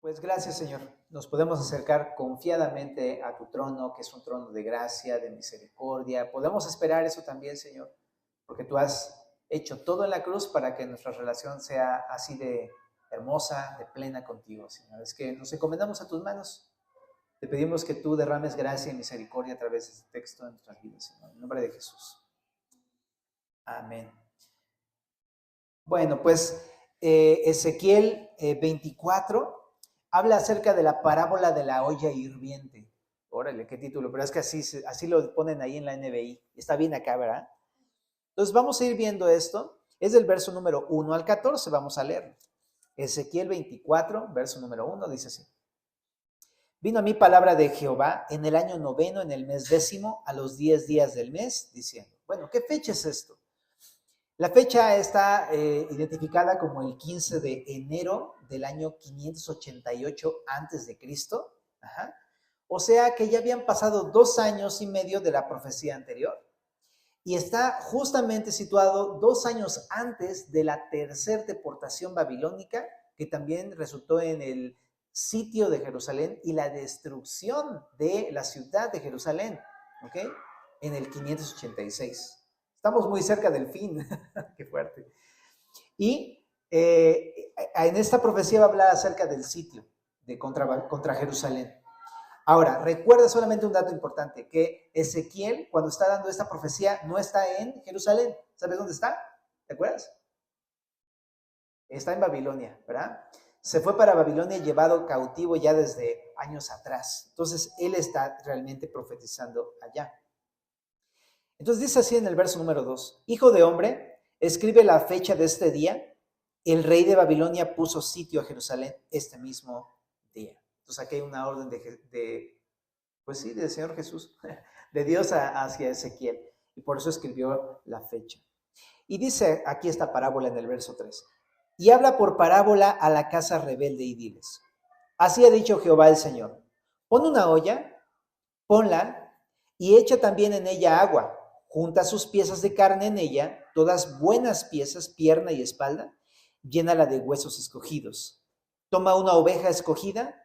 Pues gracias, Señor. Nos podemos acercar confiadamente a tu trono, que es un trono de gracia, de misericordia. Podemos esperar eso también, Señor, porque tú has hecho todo en la cruz para que nuestra relación sea así de hermosa, de plena contigo, Señor. Es que nos encomendamos a tus manos. Te pedimos que tú derrames gracia y misericordia a través de este texto en nuestras vidas, Señor. En nombre de Jesús. Amén. Bueno, pues Ezequiel 24 habla acerca de la parábola de la olla hirviente. Órale, qué título, pero es que así lo ponen ahí en la NBI. Está bien acá, ¿verdad? Entonces vamos a ir viendo esto. Es del verso número 1 al 14, vamos a leerlo. Ezequiel 24, verso número 1, dice así. Vino a mí palabra de Jehová en el año 9, en el mes 10, a los 10 días del mes, diciendo, bueno, ¿qué fecha es esto? La fecha está identificada como el 15 de enero del año 588 antes de Cristo. Ajá. O sea que ya habían pasado 2 años y medio de la profecía anterior. Y está justamente situado 2 años antes de la tercera deportación babilónica, que también resultó en el sitio de Jerusalén y la destrucción de la ciudad de Jerusalén, ¿ok? En el 586. Estamos muy cerca del fin. Qué fuerte. Y en esta profecía va a hablar acerca del sitio de contra Jerusalén. Ahora, recuerda solamente un dato importante, que Ezequiel, cuando está dando esta profecía, no está en Jerusalén. ¿Sabes dónde está? ¿Te acuerdas? Está en Babilonia, ¿verdad? Se fue para Babilonia llevado cautivo ya desde años atrás. Entonces, él está realmente profetizando allá. Entonces dice así en el verso número 2, Hijo de hombre, escribe la fecha de este día. El rey de Babilonia puso sitio a Jerusalén este mismo día. Entonces aquí hay una orden pues sí, del Señor Jesús, de Dios hacia Ezequiel. Y por eso escribió la fecha. Y dice aquí esta parábola en el verso 3. Y habla por parábola a la casa rebelde y diles. Así ha dicho Jehová el Señor. Pon una olla, ponla y echa también en ella agua. Junta sus piezas de carne en ella, todas buenas piezas, pierna y espalda, llénala de huesos escogidos. Toma una oveja escogida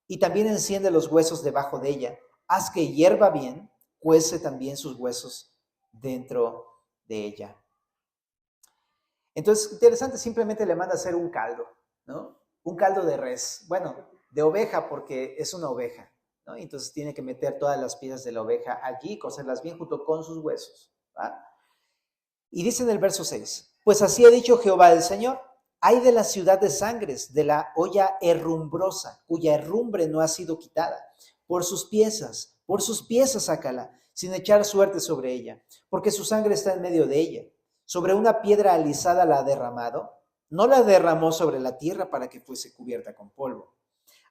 y también enciende los huesos debajo de ella. Haz que hierva bien, cuece también sus huesos dentro de ella. Entonces, interesante, simplemente le manda a hacer un caldo, ¿no? Un caldo de res, bueno, de oveja porque es una oveja, ¿no? Entonces tiene que meter todas las piezas de la oveja allí, cocerlas bien junto con sus huesos, ¿va? Y dice en el verso 6, pues así ha dicho Jehová el Señor, hay de la ciudad de sangres, de la olla herrumbrosa, cuya herrumbre no ha sido quitada, por sus piezas sácala, sin echar suerte sobre ella, porque su sangre está en medio de ella. Sobre una piedra alisada la ha derramado, no la derramó sobre la tierra para que fuese cubierta con polvo.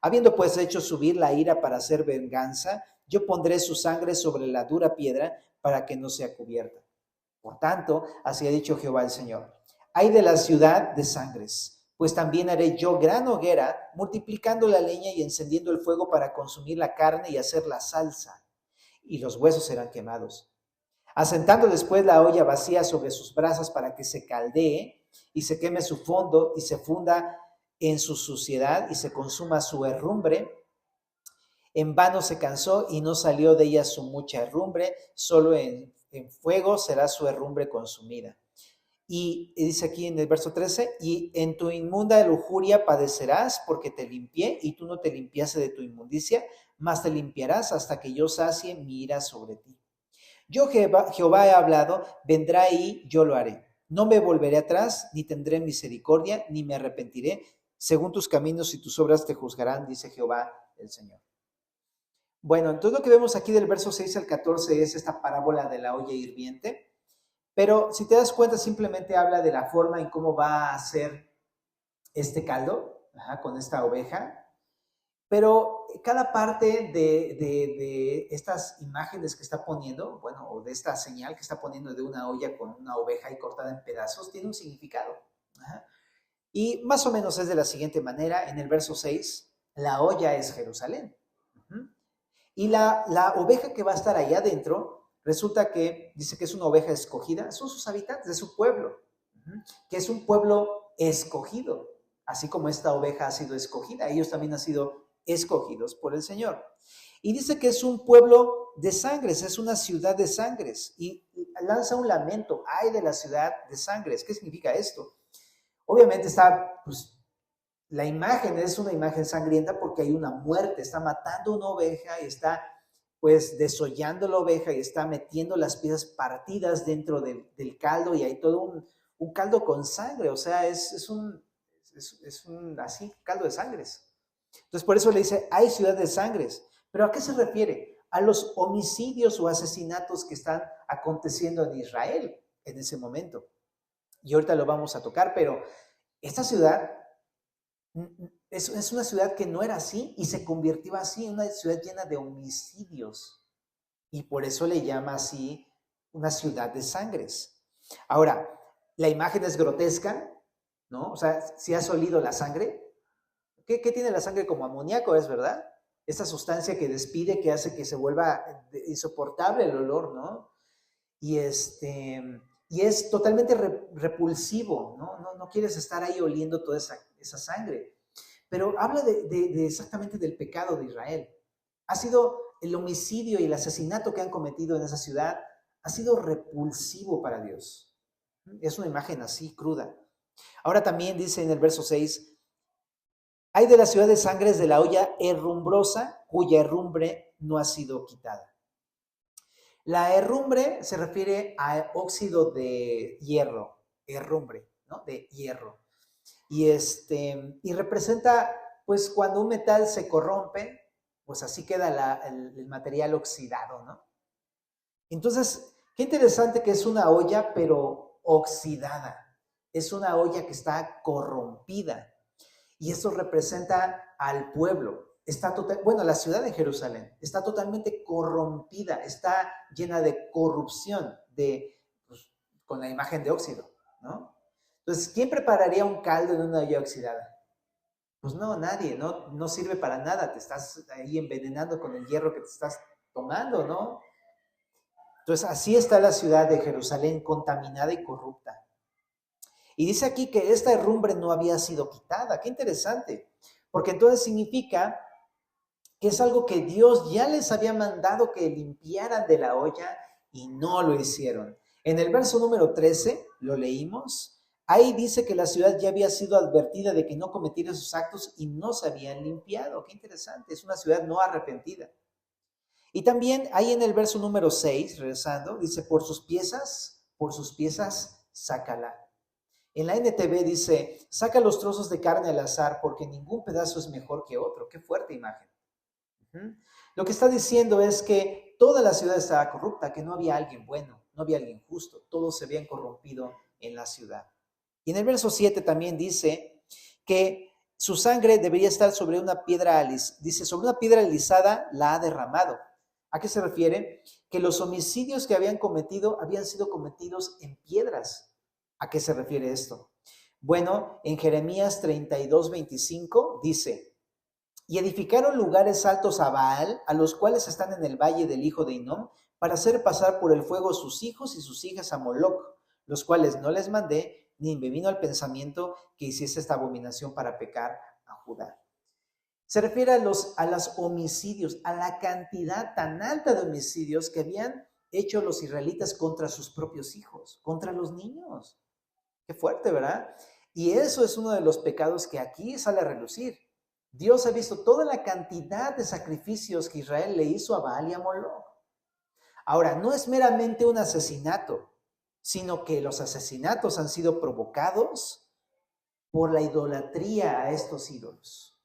Habiendo pues hecho subir la ira para hacer venganza, yo pondré su sangre sobre la dura piedra para que no sea cubierta. Por tanto, así ha dicho Jehová el Señor, ay de la ciudad de sangres, pues también haré yo gran hoguera, multiplicando la leña y encendiendo el fuego para consumir la carne y hacer la salsa, y los huesos serán quemados. Asentando después la olla vacía sobre sus brasas para que se caldee y se queme su fondo y se funda en su suciedad y se consuma su herrumbre. En vano se cansó y no salió de ella su mucha herrumbre, solo en fuego será su herrumbre consumida. Y dice aquí en el verso 13, y en tu inmunda lujuria padecerás porque te limpié y tú no te limpiaste de tu inmundicia, mas te limpiarás hasta que yo sacie mi ira sobre ti. Yo Jehová he hablado, vendrá y yo lo haré. No me volveré atrás, ni tendré misericordia, ni me arrepentiré. Según tus caminos y tus obras te juzgarán, dice Jehová el Señor. Bueno, entonces lo que vemos aquí del verso 6 al 14 es esta parábola de la olla hirviente, pero si te das cuenta simplemente habla de la forma en cómo va a ser este caldo, con esta oveja, pero cada parte de estas imágenes que está poniendo, bueno, o de esta señal que está poniendo de una olla con una oveja y cortada en pedazos, tiene un significado. Y más o menos es de la siguiente manera, en el verso 6, la olla es Jerusalén. Y la oveja que va a estar ahí adentro, resulta que dice que es una oveja escogida, son sus habitantes, de su pueblo, que es un pueblo escogido. así como esta oveja ha sido escogida, ellos también han sido escogidos por el Señor. Y dice que es un pueblo de sangres, es una ciudad de sangres, y lanza un lamento, ay de la ciudad de sangres. ¿Qué significa esto? Obviamente está, pues, la imagen es una imagen sangrienta porque hay una muerte, está matando una oveja y está, pues, desollando la oveja y está metiendo las piezas partidas dentro del caldo, y hay todo un caldo con sangre, o sea, es un así, caldo de sangres. Entonces, por eso le dice, hay ciudad de sangres. ¿Pero a qué se refiere? A los homicidios o asesinatos que están aconteciendo en Israel en ese momento. Y ahorita lo vamos a tocar, pero esta ciudad es una ciudad que no era así y se convirtió así en una ciudad llena de homicidios. Y por eso le llama así una ciudad de sangres. Ahora, la imagen es grotesca, ¿no? O sea, si has olido la sangre, ¿qué tiene la sangre? Como amoníaco, ¿es verdad? Esa sustancia que despide, que hace que se vuelva insoportable el olor, ¿no? Y es totalmente repulsivo, ¿no? No quieres estar ahí oliendo toda esa sangre. Pero habla de exactamente del pecado de Israel. Ha sido el homicidio y el asesinato que han cometido en esa ciudad, ha sido repulsivo para Dios. Es una imagen así, cruda. Ahora también dice en el verso 6, hay de la ciudad de sangres de la olla herrumbrosa, cuya herrumbre no ha sido quitada. La herrumbre se refiere a óxido de hierro, herrumbre, ¿no? De hierro. Y representa, pues, cuando un metal se corrompe, pues así queda el material oxidado, ¿no? Entonces, qué interesante que es una olla, pero oxidada. Es una olla que está corrompida. Y eso representa al pueblo. La ciudad de Jerusalén está totalmente corrompida, está llena de corrupción, pues, con la imagen de óxido, ¿no? Entonces, ¿quién prepararía un caldo en una olla oxidada? Pues no, nadie, no sirve para nada, te estás ahí envenenando con el hierro que te estás tomando, ¿no? Entonces, así está la ciudad de Jerusalén, contaminada y corrupta. Y dice aquí que esta herrumbre no había sido quitada. Qué interesante, porque entonces significa que es algo que Dios ya les había mandado que limpiaran de la olla y no lo hicieron. En el verso número 13, lo leímos, ahí dice que la ciudad ya había sido advertida de que no cometiera esos actos y no se habían limpiado. Qué interesante, es una ciudad no arrepentida. Y también ahí en el verso número 6, regresando, dice, por sus piezas, sácala. En la NTV dice, saca los trozos de carne al azar porque ningún pedazo es mejor que otro. Qué fuerte imagen. Lo que está diciendo es que toda la ciudad estaba corrupta, que no había alguien bueno, no había alguien justo, todos se habían corrompido en la ciudad. Y en el verso 7 también dice que su sangre debería estar sobre una piedra dice, sobre una piedra alisada la ha derramado. ¿A qué se refiere? Que los homicidios que habían cometido habían sido cometidos en piedras. ¿A qué se refiere esto? Bueno, en Jeremías 32:25 dice, y edificaron lugares altos a Baal, a los cuales están en el valle del hijo de Hinnom, para hacer pasar por el fuego sus hijos y sus hijas a Moloc, los cuales no les mandé, ni me vino al pensamiento que hiciese esta abominación para pecar a Judá. Se refiere a los homicidios, a la cantidad tan alta de homicidios que habían hecho los israelitas contra sus propios hijos, contra los niños. Qué fuerte, ¿verdad? Y eso es uno de los pecados que aquí sale a relucir. Dios ha visto toda la cantidad de sacrificios que Israel le hizo a Baal y a Moloc. Ahora, no es meramente un asesinato, sino que los asesinatos han sido provocados por la idolatría a estos ídolos.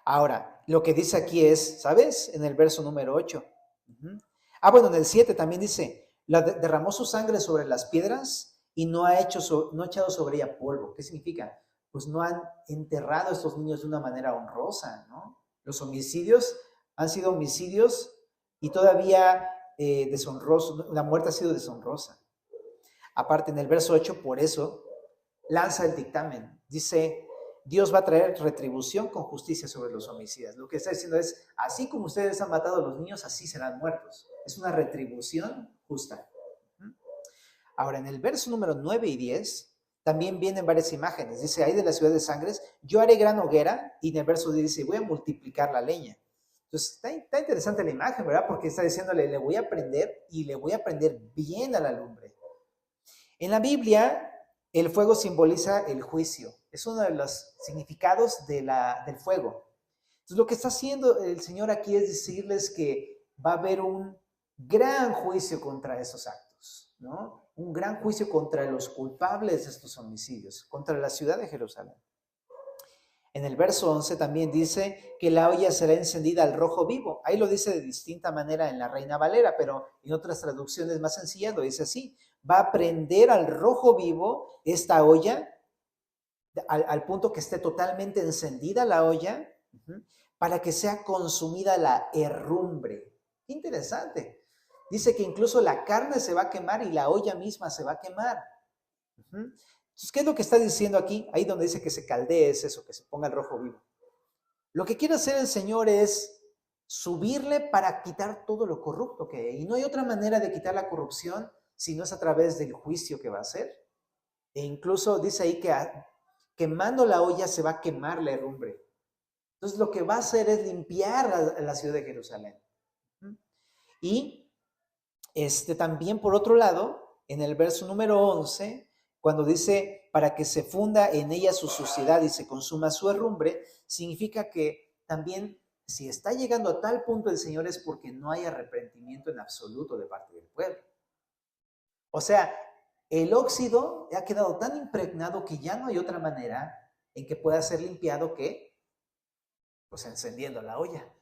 Ahora, lo que dice aquí es, ¿sabes? En el verso número 8. Bueno, en el 7 también dice, derramó su sangre sobre las piedras y no ha echado sobre ella polvo. ¿Qué significa? Pues no han enterrado a estos niños de una manera honrosa, ¿no? Los homicidios han sido homicidios y todavía deshonrosos, la muerte ha sido deshonrosa. Aparte, en el verso 8, por eso, lanza el dictamen. Dice, Dios va a traer retribución con justicia sobre los homicidas. Lo que está diciendo es, así como ustedes han matado a los niños, así serán muertos. Es una retribución justa. Ahora, en el verso número 9 y 10, también vienen varias imágenes. Dice, ahí de la ciudad de sangres, yo haré gran hoguera, y en el verso dice, voy a multiplicar la leña. Entonces, está interesante la imagen, ¿verdad? Porque está diciéndole, le voy a prender y le voy a prender bien a la lumbre. En la Biblia, el fuego simboliza el juicio. Es uno de los significados del fuego. Entonces, lo que está haciendo el Señor aquí es decirles que va a haber un gran juicio contra esos actos, ¿no? Un gran juicio contra los culpables de estos homicidios, contra la ciudad de Jerusalén. En el verso 11 también dice que la olla será encendida al rojo vivo. Ahí lo dice de distinta manera en la Reina Valera, pero en otras traducciones más sencillas lo dice así. Va a prender al rojo vivo esta olla, al punto que esté totalmente encendida la olla, para que sea consumida la herrumbre. Qué interesante. Dice que incluso la carne se va a quemar y la olla misma se va a quemar. Entonces, ¿qué es lo que está diciendo aquí? Ahí donde dice que se caldee es eso, que se ponga el rojo vivo. Lo que quiere hacer el Señor es subirle para quitar todo lo corrupto que hay. Y no hay otra manera de quitar la corrupción si no es a través del juicio que va a hacer. E incluso dice ahí que quemando la olla se va a quemar la herrumbre. Entonces lo que va a hacer es limpiar la ciudad de Jerusalén. Y también por otro lado, en el verso número 11, cuando dice para que se funda en ella su suciedad y se consuma su herrumbre, significa que también si está llegando a tal punto el Señor es porque no hay arrepentimiento en absoluto de parte del pueblo. O sea, el óxido ha quedado tan impregnado que ya no hay otra manera en que pueda ser limpiado que, pues, encendiendo la olla.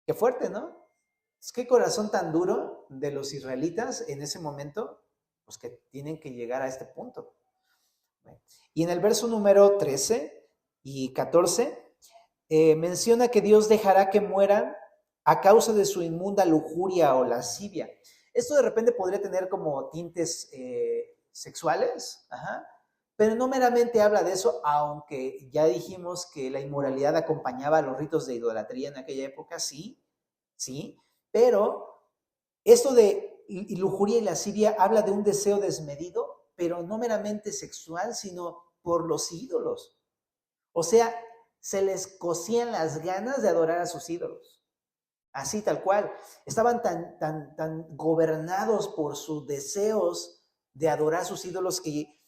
Qué fuerte, ¿no? Es que corazón tan duro de los israelitas en ese momento, pues que tienen que llegar a este punto. Y en el verso número 13 y 14, menciona que Dios dejará que mueran a causa de su inmunda lujuria o lascivia. Esto de repente podría tener como tintes sexuales, pero no meramente habla de eso, aunque ya dijimos que la inmoralidad acompañaba a los ritos de idolatría en aquella época, sí, pero esto de lujuria y lascivia habla de un deseo desmedido, pero no meramente sexual, sino por los ídolos. O sea, se les cocían las ganas de adorar a sus ídolos. Así, tal cual. Estaban tan gobernados por sus deseos de adorar a sus ídolos que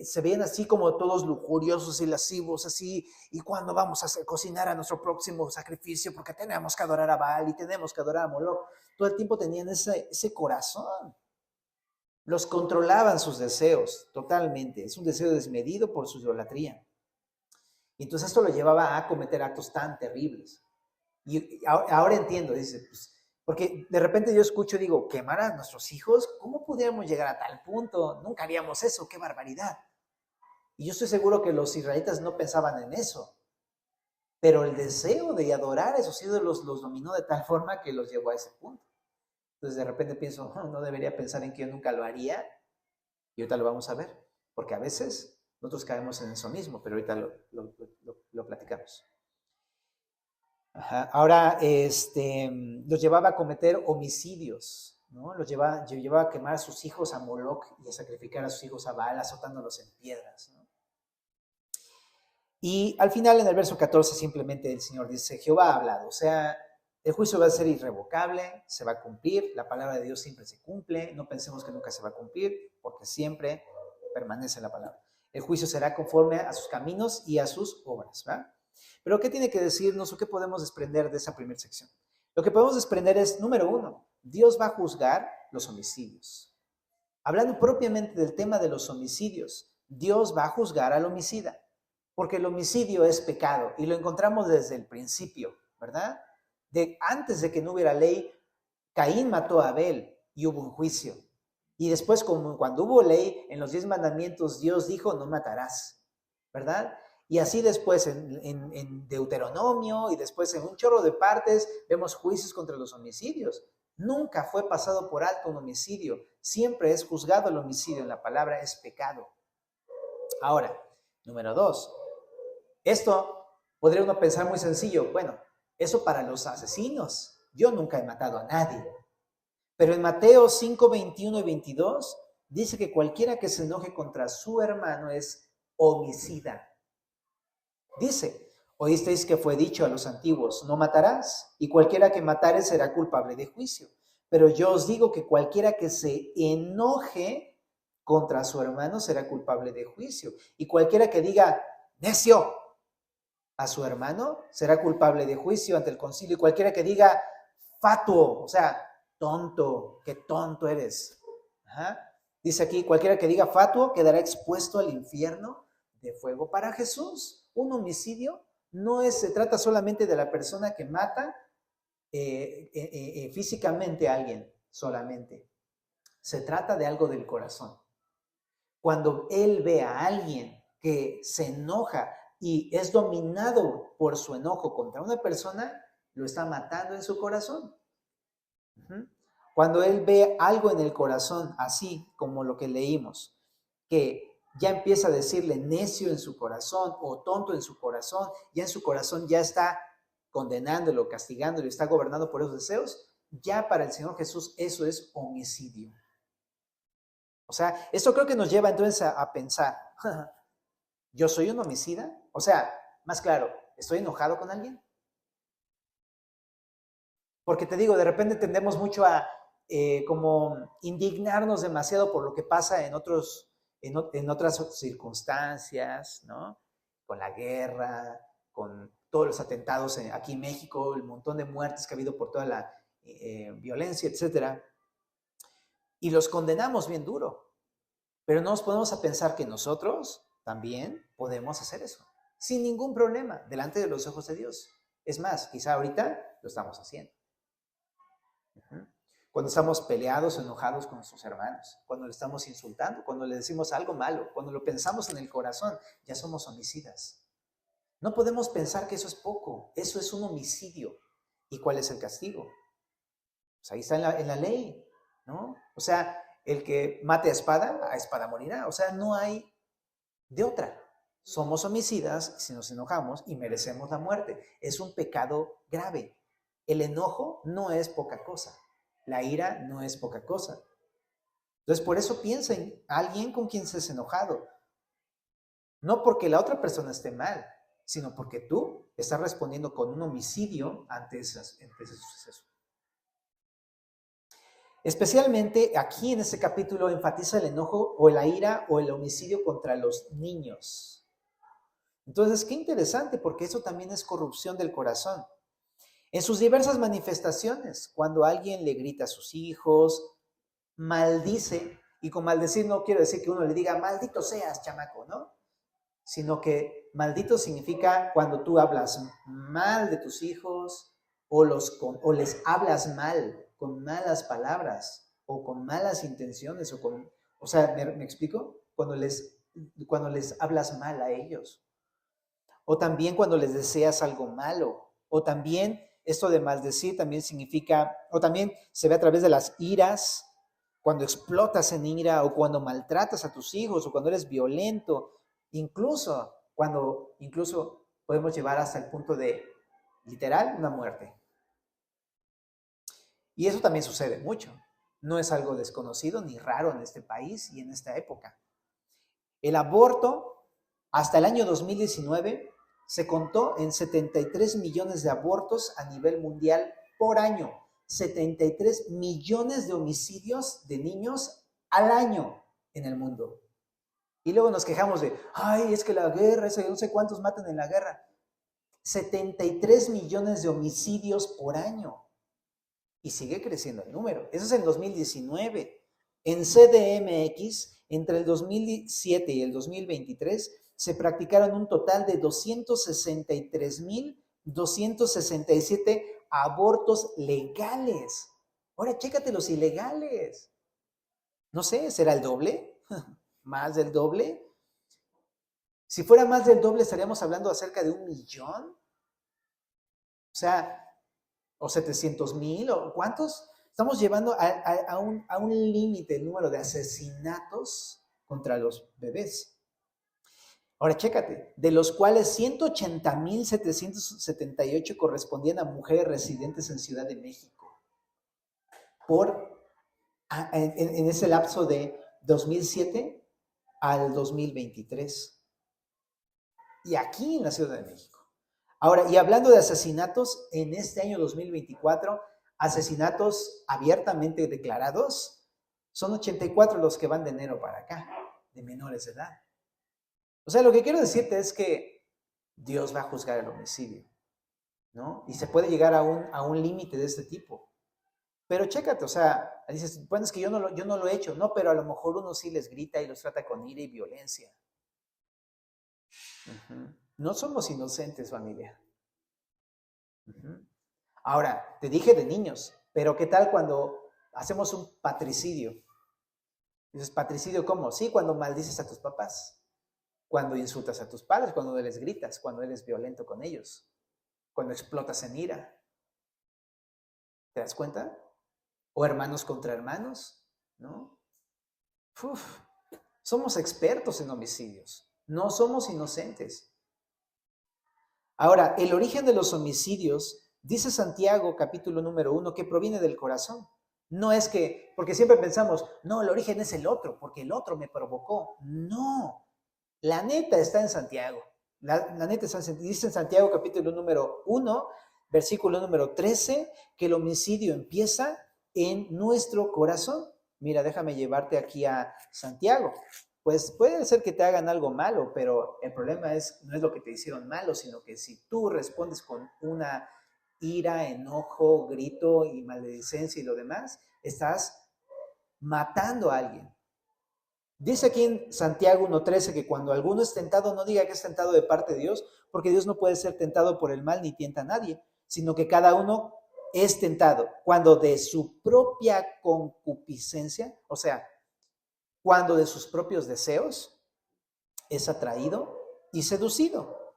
se veían así como todos lujuriosos y lascivos, así, y cuando vamos a cocinar a nuestro próximo sacrificio, porque tenemos que adorar a Baal y tenemos que adorar a Moloch. Todo el tiempo tenían ese corazón. Los controlaban sus deseos totalmente. Es un deseo desmedido por su idolatría. Y entonces esto lo llevaba a cometer actos tan terribles. Y ahora entiendo, dice, pues, porque de repente yo escucho y digo, ¿quemar a nuestros hijos? ¿Cómo pudiéramos llegar a tal punto? Nunca haríamos eso, qué barbaridad. Y yo estoy seguro que los israelitas no pensaban en eso. Pero el deseo de adorar a esos ídolos los dominó de tal forma que los llevó a ese punto. Entonces de repente pienso, no debería pensar en que yo nunca lo haría. Y ahorita lo vamos a ver. Porque a veces nosotros caemos en eso mismo, pero ahorita lo platicamos. Ahora, los llevaba a cometer homicidios, ¿no? Los llevaba a quemar a sus hijos a Moloch y a sacrificar a sus hijos a Baal, azotándolos en piedras, ¿no? Y al final, en el verso 14, simplemente el Señor dice, Jehová ha hablado. O sea, el juicio va a ser irrevocable, se va a cumplir, la palabra de Dios siempre se cumple, no pensemos que nunca se va a cumplir, porque siempre permanece la palabra. El juicio será conforme a sus caminos y a sus obras, ¿verdad? Pero ¿qué tiene que decirnos o qué podemos desprender de esa primera sección? Lo que podemos desprender es, número 1, Dios va a juzgar los homicidios. Hablando propiamente del tema de los homicidios, Dios va a juzgar al homicida, porque el homicidio es pecado y lo encontramos desde el principio, ¿verdad? Antes de que no hubiera ley, Caín mató a Abel y hubo un juicio. Y después, como cuando hubo ley, en los 10 mandamientos, Dios dijo, no matarás, ¿verdad? Y así después en Deuteronomio y después en un chorro de partes vemos juicios contra los homicidios. Nunca fue pasado por alto un homicidio. Siempre es juzgado el homicidio. En la palabra es pecado. Ahora, número 2. Esto podría uno pensar muy sencillo. Bueno, eso para los asesinos. Yo nunca he matado a nadie. Pero en Mateo 5, 21 y 22 dice que cualquiera que se enoje contra su hermano es homicida. Dice, oísteis que fue dicho a los antiguos, no matarás, y cualquiera que matare será culpable de juicio. Pero yo os digo que cualquiera que se enoje contra su hermano será culpable de juicio. Y cualquiera que diga, necio, a su hermano será culpable de juicio ante el concilio. Y cualquiera que diga, fatuo, o sea, tonto, qué tonto eres. Ajá. Dice aquí, cualquiera que diga fatuo quedará expuesto al infierno de fuego. Para Jesús, un homicidio se trata solamente de la persona que mata físicamente a alguien solamente. Se trata de algo del corazón. Cuando él ve a alguien que se enoja y es dominado por su enojo contra una persona, lo está matando en su corazón. Cuando él ve algo en el corazón, así como lo que leímos, que ya empieza a decirle necio en su corazón o tonto en su corazón, ya en su corazón ya está condenándolo, castigándolo, está gobernado por esos deseos, ya para el Señor Jesús eso es homicidio. O sea, esto creo que nos lleva entonces a pensar, ¿yo soy un homicida? O sea, más claro, ¿estoy enojado con alguien? Porque te digo, de repente tendemos mucho a como indignarnos demasiado por lo que pasa en otras circunstancias, ¿no? Con la guerra, con todos los atentados aquí en México, el montón de muertes que ha habido por toda la violencia, etcétera. Y los condenamos bien duro. Pero no nos ponemos a pensar que nosotros también podemos hacer eso, sin ningún problema, delante de los ojos de Dios. Es más, quizá ahorita lo estamos haciendo. Cuando estamos peleados o enojados con nuestros hermanos, cuando le estamos insultando, cuando le decimos algo malo, cuando lo pensamos en el corazón, ya somos homicidas. No podemos pensar que eso es poco, eso es un homicidio. ¿Y cuál es el castigo? Pues ahí está en la ley, ¿no? O sea, el que mate a espada morirá. O sea, no hay de otra. Somos homicidas si nos enojamos y merecemos la muerte. Es un pecado grave. El enojo no es poca cosa. La ira no es poca cosa. Entonces, por eso piensa en alguien con quien estés enojado. No porque la otra persona esté mal, sino porque tú estás respondiendo con un homicidio ante ese suceso. Especialmente aquí en este capítulo enfatiza el enojo o la ira o el homicidio contra los niños. Entonces, qué interesante, porque eso también es corrupción del corazón. En sus diversas manifestaciones, cuando alguien le grita a sus hijos, maldice, y con maldecir no quiero decir que uno le diga, maldito seas, chamaco, ¿no? Sino que maldito significa cuando tú hablas mal de tus hijos o les hablas mal, con malas palabras o con malas intenciones o sea, ¿me explico? Cuando les hablas mal a ellos. O también cuando les deseas algo malo. O también esto de maldecir también significa, o también se ve a través de las iras, cuando explotas en ira o cuando maltratas a tus hijos o cuando eres violento, incluso podemos llevar hasta el punto de, literal, una muerte. Y eso también sucede mucho. No es algo desconocido ni raro en este país y en esta época. El aborto, hasta el año 2019, se contó en 73 millones de abortos a nivel mundial por año. 73 millones de homicidios de niños al año en el mundo. Y luego nos quejamos de, ay, es que la guerra, no sé cuántos matan en la guerra. 73 millones de homicidios por año. Y sigue creciendo el número. Eso es en 2019. En CDMX, entre el 2007 y el 2023, se practicaron un total de 263,267 abortos legales. Ahora, chécate los ilegales. No sé, ¿será el doble? ¿Más del doble? Si fuera más del doble, estaríamos hablando acerca de 1 millón. O sea, o 700,000, o ¿cuántos? Estamos llevando a un límite el número de asesinatos contra los bebés. Ahora, chécate, de los cuales 180,778 correspondían a mujeres residentes en Ciudad de México. En ese lapso de 2007 al 2023. Y aquí en la Ciudad de México. Ahora, y hablando de asesinatos, en este año 2024, asesinatos abiertamente declarados, son 84 los que van de enero para acá, de menores de edad. O sea, lo que quiero decirte es que Dios va a juzgar el homicidio, ¿no? Y se puede llegar a un límite de este tipo. Pero chécate, o sea, dices, bueno, es que yo no lo he hecho, no, pero a lo mejor uno sí les grita y los trata con ira y violencia. No somos inocentes, familia. Ahora, te dije de niños, pero ¿qué tal cuando hacemos un patricidio? Dices, ¿patricidio cómo? Sí, cuando maldices a tus papás, cuando insultas a tus padres, cuando les gritas, cuando eres violento con ellos, cuando explotas en ira. ¿Te das cuenta? O hermanos contra hermanos, ¿no? Uf, somos expertos en homicidios, no somos inocentes. Ahora, el origen de los homicidios, dice Santiago, capítulo número 1, que proviene del corazón. No es que, porque siempre pensamos, no, el origen es el otro, porque el otro me provocó. No, la neta está en Santiago. La neta está dice en Santiago, capítulo número 1, versículo número 13, que el homicidio empieza en nuestro corazón. Mira, déjame llevarte aquí a Santiago. Pues puede ser que te hagan algo malo, pero el problema no es lo que te hicieron malo, sino que si tú respondes con una ira, enojo, grito y maledicencia y lo demás, estás matando a alguien. Dice aquí en Santiago 1:13 que cuando alguno es tentado, no diga que es tentado de parte de Dios, porque Dios no puede ser tentado por el mal ni tienta a nadie, sino que cada uno es tentado cuando de su propia concupiscencia, o sea, cuando de sus propios deseos es atraído y seducido.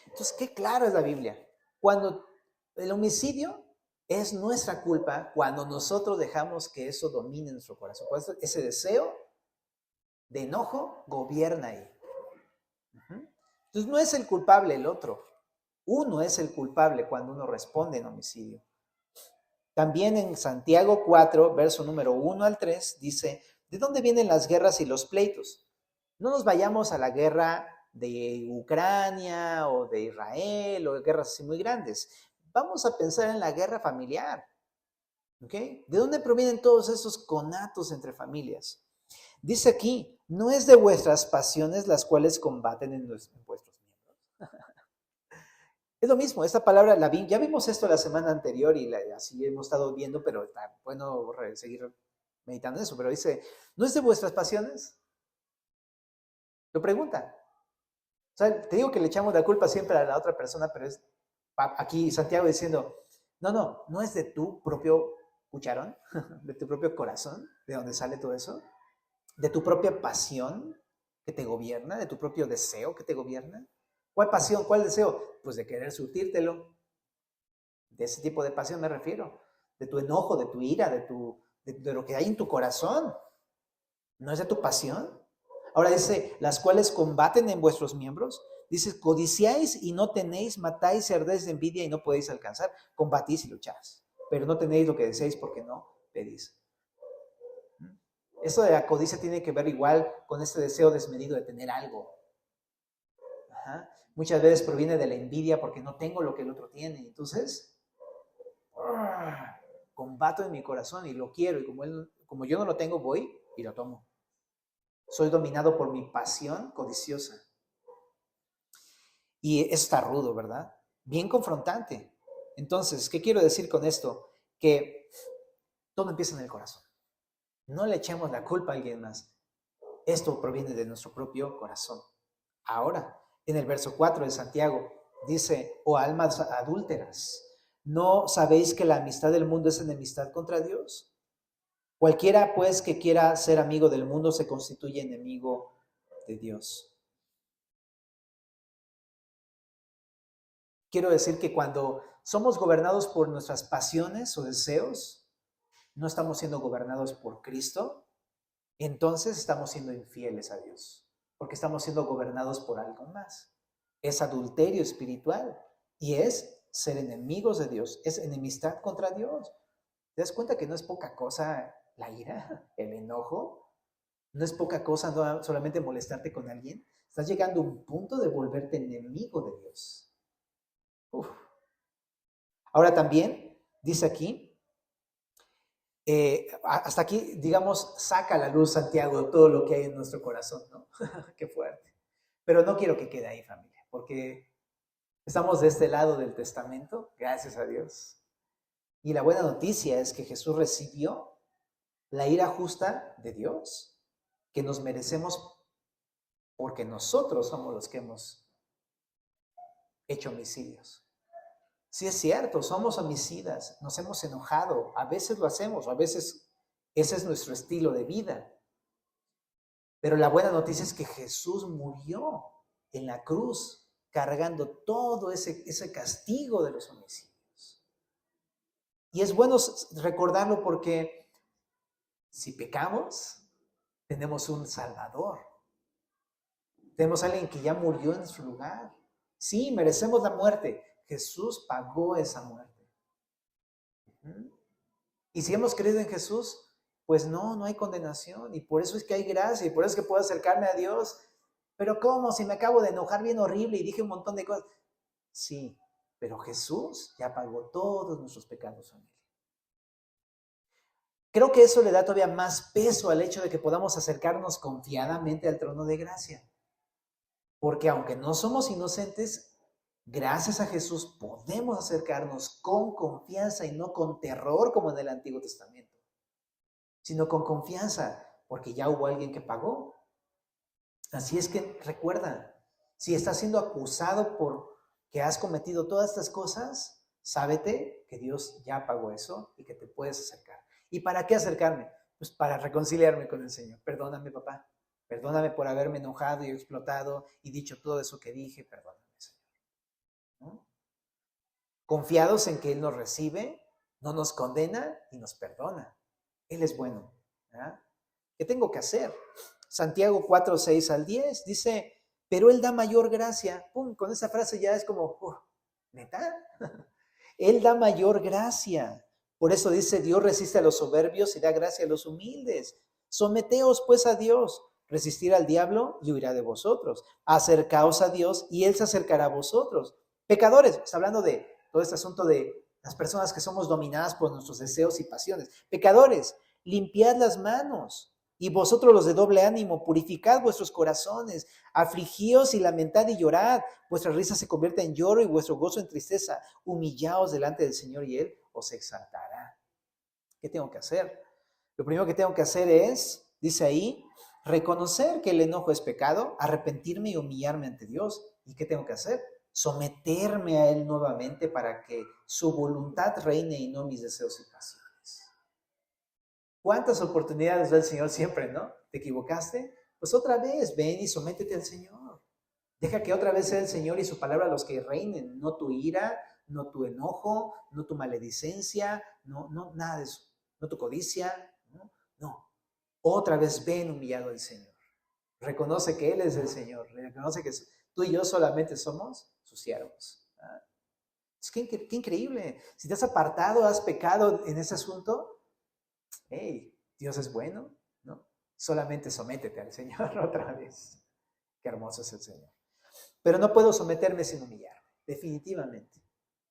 Entonces, qué claro es la Biblia. Cuando el homicidio es nuestra culpa, cuando nosotros dejamos que eso domine nuestro corazón. Pues ese deseo de enojo gobierna ahí. Entonces, no es el culpable el otro. Uno es el culpable cuando uno responde en homicidio. También en Santiago 4, verso número 1 al 3, dice, ¿de dónde vienen las guerras y los pleitos? No nos vayamos a la guerra de Ucrania o de Israel o de guerras así muy grandes. Vamos a pensar en la guerra familiar. ¿Ok? ¿De dónde provienen todos esos conatos entre familias? Dice aquí, no es de vuestras pasiones las cuales combaten en vuestros miembros. Es lo mismo, esta palabra, ya vimos esto la semana anterior y así hemos estado viendo, pero está bueno seguir meditando en eso, pero dice, ¿no es de vuestras pasiones? Lo pregunta. O sea, te digo que le echamos la culpa siempre a la otra persona, pero es aquí Santiago diciendo, no es de tu propio cucharón, de tu propio corazón, de donde sale todo eso, de tu propia pasión que te gobierna, de tu propio deseo que te gobierna. ¿Cuál pasión? ¿Cuál deseo? Pues de querer surtírtelo. De ese tipo de pasión me refiero. De tu enojo, de tu ira, de lo que hay en tu corazón. ¿No es de tu pasión? Ahora dice, las cuales combaten en vuestros miembros. Dice, codiciáis y no tenéis, matáis y ardéis de envidia y no podéis alcanzar. Combatís y lucháis, pero no tenéis lo que deseáis porque no pedís. Eso de la codicia tiene que ver igual con este deseo desmedido de tener algo. Muchas veces proviene de la envidia porque no tengo lo que el otro tiene. Entonces, combato en mi corazón y lo quiero. Y como yo no lo tengo, voy y lo tomo. Soy dominado por mi pasión codiciosa. Y eso está rudo, ¿verdad? Bien confrontante. Entonces, ¿qué quiero decir con esto? Que todo empieza en el corazón. No le echemos la culpa a alguien más. Esto proviene de nuestro propio corazón. Ahora, en el verso 4 de Santiago, dice, oh almas adúlteras, ¿no sabéis que la amistad del mundo es enemistad contra Dios? Cualquiera, pues, que quiera ser amigo del mundo se constituye enemigo de Dios. Quiero decir que cuando somos gobernados por nuestras pasiones o deseos, no estamos siendo gobernados por Cristo, entonces estamos siendo infieles a Dios, porque estamos siendo gobernados por algo más. Es adulterio espiritual y es ser enemigos de Dios, es enemistad contra Dios. ¿Te das cuenta que no es poca cosa la ira, el enojo? No es poca cosa no solamente molestarte con alguien. Estás llegando a un punto de volverte enemigo de Dios. Uf. Ahora también, dice aquí, hasta aquí, digamos, saca a la luz Santiago todo lo que hay en nuestro corazón, ¿no? Qué fuerte. Pero no quiero que quede ahí, familia, porque estamos de este lado del testamento, gracias a Dios. Y la buena noticia es que Jesús recibió la ira justa de Dios, que nos merecemos porque nosotros somos los que hemos hecho homicidios. Sí es cierto, somos homicidas, nos hemos enojado, a veces lo hacemos, a veces ese es nuestro estilo de vida. Pero la buena noticia es que Jesús murió en la cruz cargando todo ese castigo de los homicidios. Y es bueno recordarlo porque si pecamos, tenemos un Salvador. Tenemos a alguien que ya murió en su lugar. Sí, merecemos la muerte. Jesús pagó esa muerte. Y si hemos creído en Jesús, pues no hay condenación. Y por eso es que hay gracia. Y por eso es que puedo acercarme a Dios. Pero ¿cómo? Si me acabo de enojar bien horrible y dije un montón de cosas. Sí, pero Jesús ya pagó todos nuestros pecados, familia. Creo que eso le da todavía más peso al hecho de que podamos acercarnos confiadamente al trono de gracia. Porque aunque no somos inocentes, gracias a Jesús podemos acercarnos con confianza y no con terror como en el Antiguo Testamento, sino con confianza, porque ya hubo alguien que pagó. Así es que recuerda, si estás siendo acusado por que has cometido todas estas cosas, sábete que Dios ya pagó eso y que te puedes acercar. ¿Y para qué acercarme? Pues para reconciliarme con el Señor. Perdóname, papá. Perdóname por haberme enojado y explotado y dicho todo eso que dije. Perdóname, Señor. ¿No? Confiados en que Él nos recibe, no nos condena y nos perdona. Él es bueno. ¿Verdad? ¿Qué tengo que hacer? Santiago 4, 6 al 10 dice, pero Él da mayor gracia. ¡Pum! Con esa frase ya es como, ¿neta? Él da mayor gracia. Por eso dice, Dios resiste a los soberbios y da gracia a los humildes. Someteos pues a Dios. Resistir al diablo y huirá de vosotros. Acercaos a Dios y Él se acercará a vosotros. Pecadores, está hablando de todo este asunto de las personas que somos dominadas por nuestros deseos y pasiones. Pecadores, limpiad las manos. Y vosotros los de doble ánimo, purificad vuestros corazones, afligíos y lamentad y llorad. Vuestra risa se convierte en lloro y vuestro gozo en tristeza. Humillaos delante del Señor y Él os exaltará. ¿Qué tengo que hacer? Lo primero que tengo que hacer es, dice ahí, reconocer que el enojo es pecado, arrepentirme y humillarme ante Dios. ¿Y qué tengo que hacer? Someterme a Él nuevamente para que su voluntad reine y no mis deseos y pasiones. ¿Cuántas oportunidades da el Señor siempre, no? ¿Te equivocaste? Pues otra vez, ven y sométete al Señor. Deja que otra vez sea el Señor y su palabra los que reinen, no tu ira, no tu enojo, no tu maledicencia, no, nada de eso. No tu codicia, no. Otra vez ven humillado al Señor. Reconoce que Él es el Señor. Reconoce que tú y yo solamente somos sus siervos. Es que qué increíble. Si te has apartado, has pecado en ese asunto, hey, Dios es bueno, ¿no? Solamente sométete al Señor otra vez. Qué hermoso es el Señor. Pero no puedo someterme sin humillarme, definitivamente,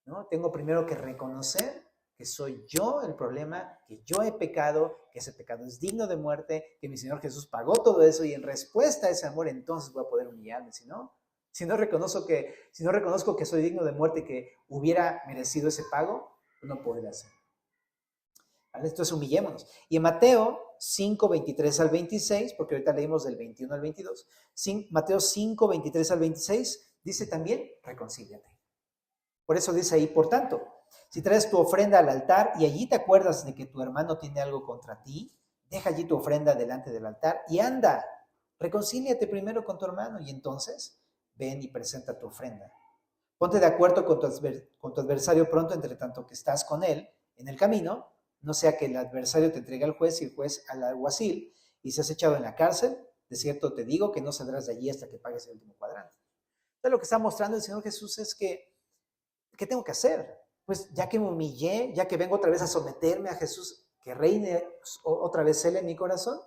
¿no? Tengo primero que reconocer que soy yo el problema, que yo he pecado, que ese pecado es digno de muerte, que mi Señor Jesús pagó todo eso y en respuesta a ese amor entonces voy a poder humillarme. Si no reconozco que soy digno de muerte y que hubiera merecido ese pago, no podré hacerlo. ¿Vale? Entonces humillémonos. Y en Mateo 5, 23 al 26, porque ahorita leímos del 21 al 22, Mateo 5, 23 al 26, dice también, reconcíliate. Por eso dice ahí, por tanto, si traes tu ofrenda al altar y allí te acuerdas de que tu hermano tiene algo contra ti, deja allí tu ofrenda delante del altar y anda, reconcíliate primero con tu hermano y entonces ven y presenta tu ofrenda. Ponte de acuerdo con tu adversario pronto, entre tanto que estás con él en el camino, no sea que el adversario te entregue al juez y el juez al alguacil y seas echado en la cárcel. De cierto te digo que no saldrás de allí hasta que pagues el último cuadrante. Entonces lo que está mostrando el Señor Jesús es que, ¿qué tengo que hacer? Pues ya que me humillé, ya que vengo otra vez a someterme a Jesús, que reine otra vez Él en mi corazón,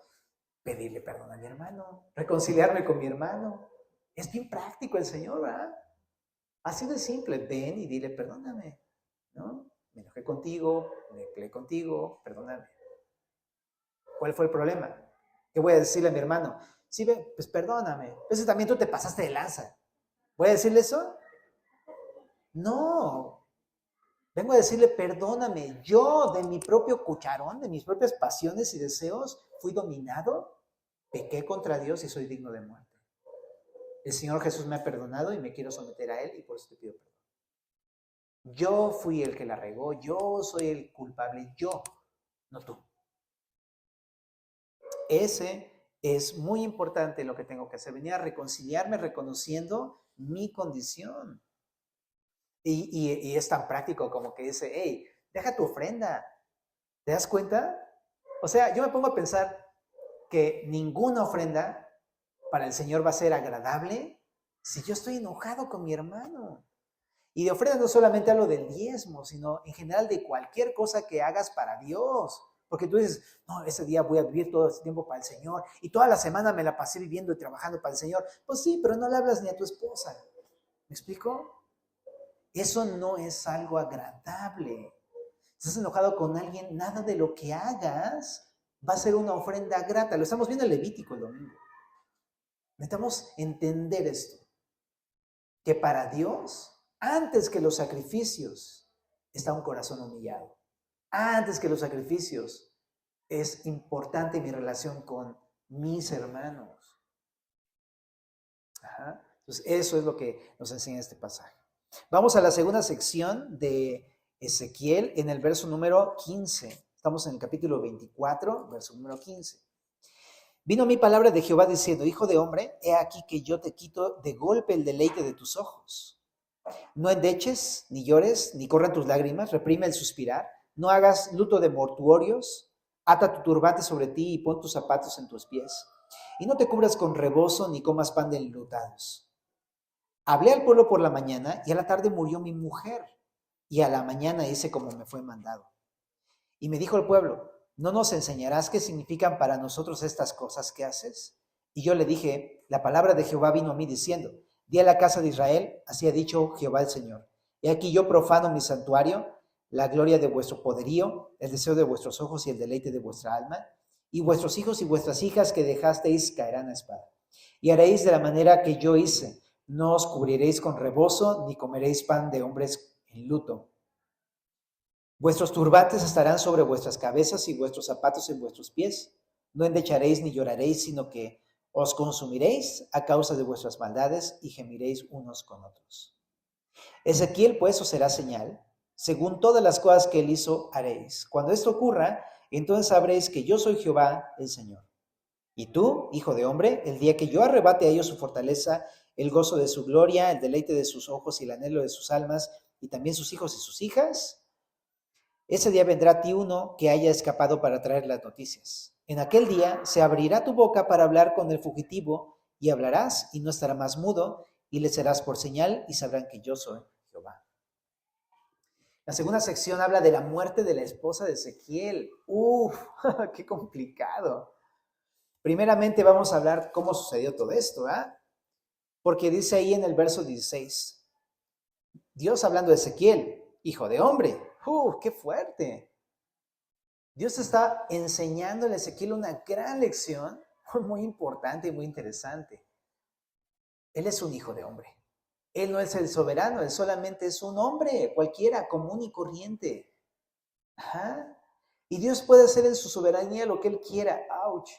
pedirle perdón a mi hermano, reconciliarme con mi hermano. Es bien práctico el Señor, ¿verdad? Así de simple, ven y dile, perdóname, ¿no? Me enojé contigo, me peleé contigo, perdóname. ¿Cuál fue el problema? ¿Qué voy a decirle a mi hermano? Sí, ven, pues perdóname. Ese también tú te pasaste de lanza. ¿Voy a decirle eso? No. Vengo a decirle, perdóname. Yo, de mi propio cucharón, de mis propias pasiones y deseos, fui dominado, pequé contra Dios y soy digno de muerte. El Señor Jesús me ha perdonado y me quiero someter a Él y por eso te pido perdón. Yo fui el que la regó, yo soy el culpable, yo, no tú. Ese es muy importante lo que tengo que hacer, venir a reconciliarme reconociendo mi condición. Y es tan práctico como que dice, hey, deja tu ofrenda. ¿Te das cuenta? O sea, yo me pongo a pensar que ninguna ofrenda para el Señor va a ser agradable si yo estoy enojado con mi hermano. Y de ofrenda no solamente hablo del diezmo, sino en general de cualquier cosa que hagas para Dios. Porque tú dices, no, ese día voy a vivir todo ese tiempo para el Señor y toda la semana me la pasé viviendo y trabajando para el Señor. Pues sí, pero no le hablas ni a tu esposa. ¿Me explico? Eso no es algo agradable. Si estás enojado con alguien, nada de lo que hagas va a ser una ofrenda grata. Lo estamos viendo en Levítico el domingo. Necesitamos entender esto, que para Dios, antes que los sacrificios, está un corazón humillado. Antes que los sacrificios, es importante mi relación con mis hermanos. Ajá. Entonces, eso es lo que nos enseña este pasaje. Vamos a la segunda sección de Ezequiel en el verso número 15. Estamos en el capítulo 24, verso número 15. Vino mi palabra de Jehová diciendo, hijo de hombre, he aquí que yo te quito de golpe el deleite de tus ojos. No endeches, ni llores, ni corran tus lágrimas, reprime el suspirar, no hagas luto de mortuorios, ata tu turbante sobre ti y pon tus zapatos en tus pies, y no te cubras con rebozo ni comas pan de enlutados. Hablé al pueblo por la mañana y a la tarde murió mi mujer, y a la mañana hice como me fue mandado. Y me dijo el pueblo, ¿no nos enseñarás qué significan para nosotros estas cosas que haces? Y yo le dije, la palabra de Jehová vino a mí diciendo, di a la casa de Israel, así ha dicho Jehová el Señor. He aquí yo profano mi santuario, la gloria de vuestro poderío, el deseo de vuestros ojos y el deleite de vuestra alma, y vuestros hijos y vuestras hijas que dejasteis caerán a espada. Y haréis de la manera que yo hice, no os cubriréis con rebozo, ni comeréis pan de hombres en luto. Vuestros turbantes estarán sobre vuestras cabezas y vuestros zapatos en vuestros pies. No endecharéis ni lloraréis, sino que os consumiréis a causa de vuestras maldades y gemiréis unos con otros. Ezequiel, pues, os será señal. Según todas las cosas que él hizo, haréis. Cuando esto ocurra, entonces sabréis que yo soy Jehová, el Señor. Y tú, hijo de hombre, el día que yo arrebate a ellos su fortaleza, el gozo de su gloria, el deleite de sus ojos y el anhelo de sus almas, y también sus hijos y sus hijas, ese día vendrá a ti uno que haya escapado para traer las noticias. En aquel día se abrirá tu boca para hablar con el fugitivo, y hablarás y no estará más mudo, y le serás por señal y sabrán que yo soy Jehová. La segunda sección habla de la muerte de la esposa de Ezequiel. ¡Qué complicado! Primeramente vamos a hablar cómo sucedió todo esto, ¿ah? Porque dice ahí en el verso 16, Dios hablando de Ezequiel, hijo de hombre. ¡Qué fuerte! Dios está enseñándole a Ezequiel una gran lección, muy importante y muy interesante. Él es un hijo de hombre. Él no es el soberano, él solamente es un hombre cualquiera, común y corriente. Ajá. Y Dios puede hacer en su soberanía lo que él quiera. ¡Auch!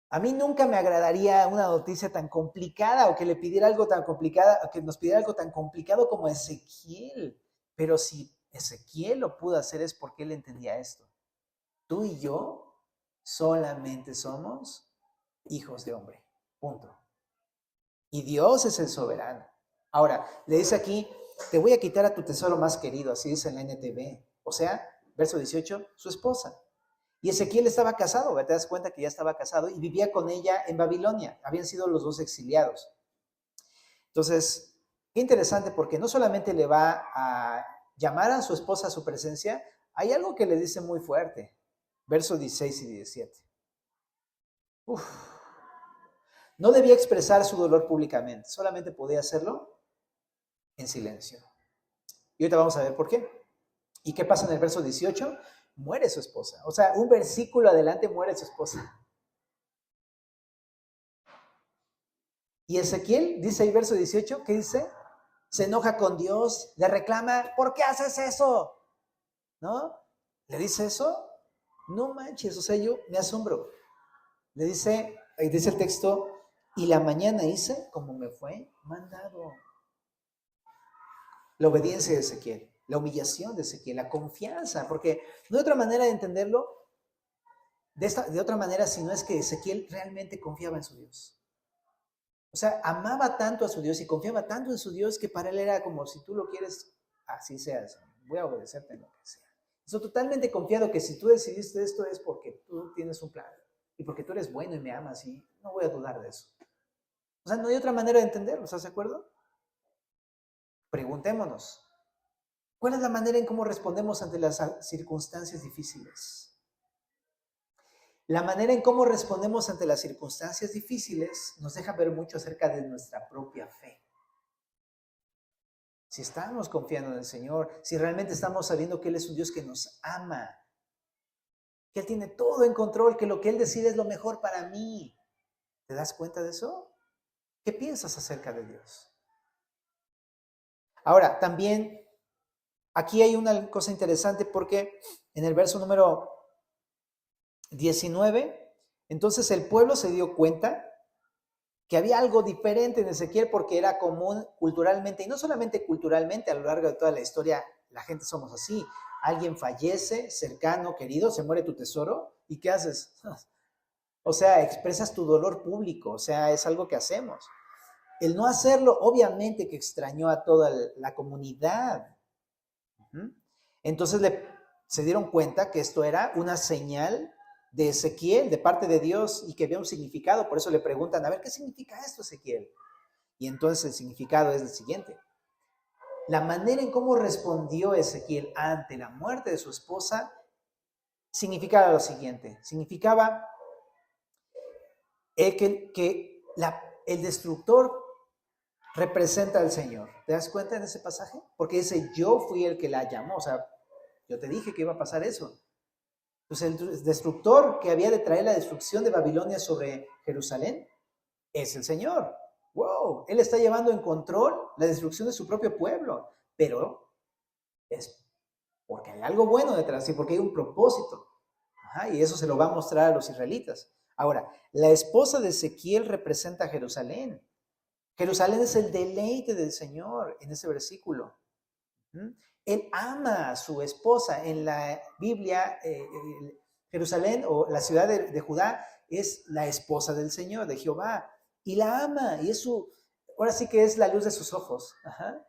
A mí nunca me agradaría una noticia tan complicada o que le pidiera algo tan complicado, o que nos pidiera algo tan complicado como Ezequiel. Pero si Ezequiel lo pudo hacer es porque él entendía esto. Tú y yo solamente somos hijos de hombre. Punto. Y Dios es el soberano. Ahora, le dice aquí, te voy a quitar a tu tesoro más querido, así dice en la NTV. O sea, verso 18, su esposa. Y Ezequiel estaba casado, te das cuenta que ya estaba casado y vivía con ella en Babilonia. Habían sido los dos exiliados. Entonces, qué interesante porque no solamente le va a llamar a su esposa a su presencia, hay algo que le dice muy fuerte. Versos 16 y 17. Uf. No debía expresar su dolor públicamente, solamente podía hacerlo en silencio. Y ahorita vamos a ver por qué. ¿Y qué pasa en el verso 18? Muere su esposa. O sea, un versículo adelante muere su esposa. Y Ezequiel, dice ahí verso 18, ¿qué dice? Se enoja con Dios, le reclama, ¿por qué haces eso? ¿No? ¿Le dice eso? No manches, o sea, yo me asombro. Le dice, ahí dice el texto, y la mañana hice como me fue mandado. La obediencia de Ezequiel, la humillación de Ezequiel, la confianza, porque no hay otra manera de entenderlo, de otra manera, si no es que Ezequiel realmente confiaba en su Dios. O sea, amaba tanto a su Dios y confiaba tanto en su Dios que para él era como, si tú lo quieres, así seas, voy a obedecerte en lo que sea. Estoy totalmente confiado que si tú decidiste esto es porque tú tienes un plan y porque tú eres bueno y me amas y no voy a dudar de eso. O sea, no hay otra manera de entenderlo, ¿estás de acuerdo? Preguntémonos, ¿cuál es la manera en cómo respondemos ante las circunstancias difíciles? La manera en cómo respondemos ante las circunstancias difíciles nos deja ver mucho acerca de nuestra propia fe. Si estamos confiando en el Señor, si realmente estamos sabiendo que Él es un Dios que nos ama, que Él tiene todo en control, que lo que Él decide es lo mejor para mí. ¿Te das cuenta de eso? ¿Qué piensas acerca de Dios? Ahora, también aquí hay una cosa interesante porque en el verso número 19, entonces el pueblo se dio cuenta que había algo diferente en Ezequiel porque era común culturalmente, y no solamente culturalmente, a lo largo de toda la historia, la gente somos así. Alguien fallece, cercano, querido, se muere tu tesoro, ¿y qué haces? O sea, expresas tu dolor público, o sea, es algo que hacemos. El no hacerlo, obviamente que extrañó a toda la comunidad. Entonces se dieron cuenta que esto era una señal de Ezequiel, de parte de Dios, y que había un significado. Por eso le preguntan, a ver, ¿qué significa esto, Ezequiel? Y entonces el significado es el siguiente. La manera en cómo respondió Ezequiel ante la muerte de su esposa significaba lo siguiente. Significaba que el destructor representa al Señor. ¿Te das cuenta en ese pasaje? Porque dice, yo fui el que la llamó. O sea, yo te dije que iba a pasar eso. Entonces, el destructor que había de traer la destrucción de Babilonia sobre Jerusalén es el Señor. ¡Wow! Él está llevando en control la destrucción de su propio pueblo, pero es porque hay algo bueno detrás y porque hay un propósito. Ajá, y eso se lo va a mostrar a los israelitas. Ahora, la esposa de Ezequiel representa a Jerusalén. Jerusalén es el deleite del Señor en ese versículo. Él ama a su esposa. En la Biblia, Jerusalén o la ciudad de Judá es la esposa del Señor, de Jehová. Y la ama. Y es ahora sí que es la luz de sus ojos. Ajá.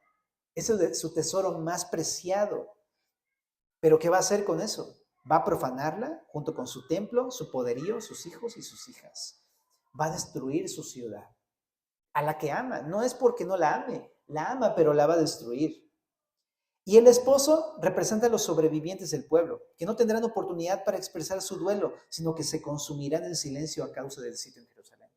Es su tesoro más preciado. Pero ¿qué va a hacer con eso? Va a profanarla junto con su templo, su poderío, sus hijos y sus hijas. Va a destruir su ciudad. A la que ama. No es porque no la ame. La ama, pero la va a destruir. Y el esposo representa a los sobrevivientes del pueblo, que no tendrán oportunidad para expresar su duelo, sino que se consumirán en silencio a causa del sitio en Jerusalén.